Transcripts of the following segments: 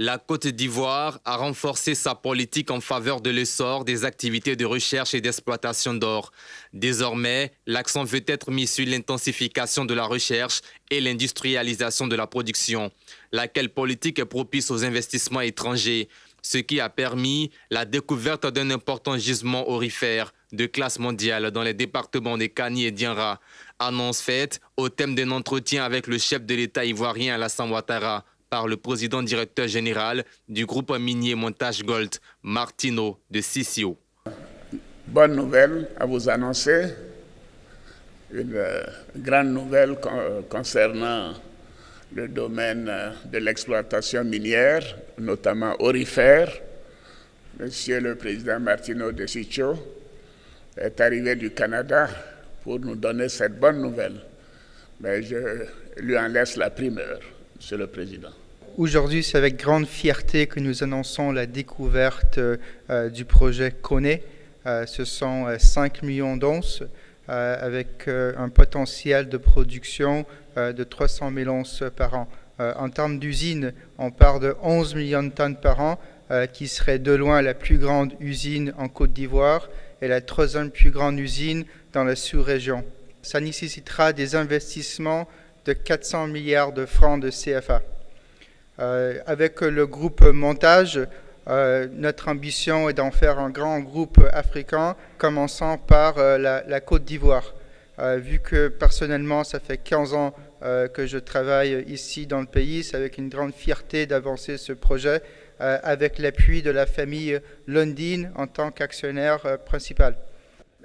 La Côte d'Ivoire a renforcé sa politique en faveur de l'essor des activités de recherche et d'exploitation d'or. Désormais, l'accent veut être mis sur l'intensification de la recherche et l'industrialisation de la production, laquelle politique est propice aux investissements étrangers, ce qui a permis la découverte d'un important gisement aurifère de classe mondiale dans les départements de Kani et Dianra. Annonce faite au thème d'un entretien avec le chef de l'État ivoirien Alassane Ouattara par le président directeur général du groupe minier Montage Gold, Martino de Sissio. Bonne nouvelle à vous annoncer, une grande nouvelle concernant le domaine de l'exploitation minière, notamment aurifère. Monsieur le président Martino de Sissio est arrivé du Canada pour nous donner cette bonne nouvelle. Mais je lui en laisse la primeur, Monsieur le Président. Aujourd'hui, c'est avec grande fierté que nous annonçons la découverte du projet Koné. Ce sont 5 millions d'onces avec un potentiel de production de 300 000 onces par an. En termes d'usine, on part de 11 millions de tonnes par an, qui serait de loin la plus grande usine en Côte d'Ivoire et la troisième plus grande usine dans la sous-région. Ça nécessitera des investissements de 400 milliards de francs de CFA. Avec le groupe Montage, notre ambition est d'en faire un grand groupe africain, commençant par la Côte d'Ivoire. Vu que personnellement, ça fait 15 ans que je travaille ici dans le pays, c'est avec une grande fierté d'avancer ce projet avec l'appui de la famille Lundin en tant qu'actionnaire principal.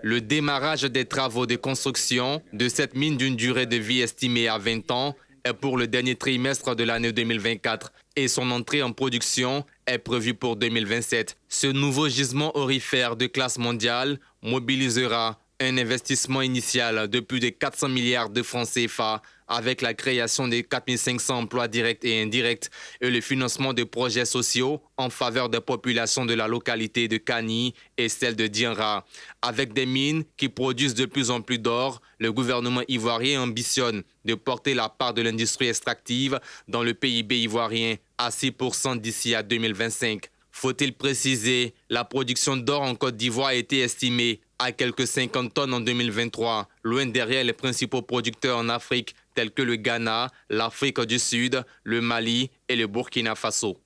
Le démarrage des travaux de construction de cette mine d'une durée de vie estimée à 20 ans est pour le dernier trimestre de l'année 2024 et son entrée en production est prévue pour 2027. Ce nouveau gisement aurifère de classe mondiale mobilisera un investissement initial de plus de 400 milliards de francs CFA avec la création de 4 500 emplois directs et indirects et le financement de projets sociaux en faveur des populations de la localité de Kani et celle de Dianra. Avec des mines qui produisent de plus en plus d'or, le gouvernement ivoirien ambitionne de porter la part de l'industrie extractive dans le PIB ivoirien à 6% d'ici à 2025. Faut-il préciser, la production d'or en Côte d'Ivoire a été estimée à quelques 50 tonnes en 2023, loin derrière les principaux producteurs en Afrique tels que le Ghana, l'Afrique du Sud, le Mali et le Burkina Faso.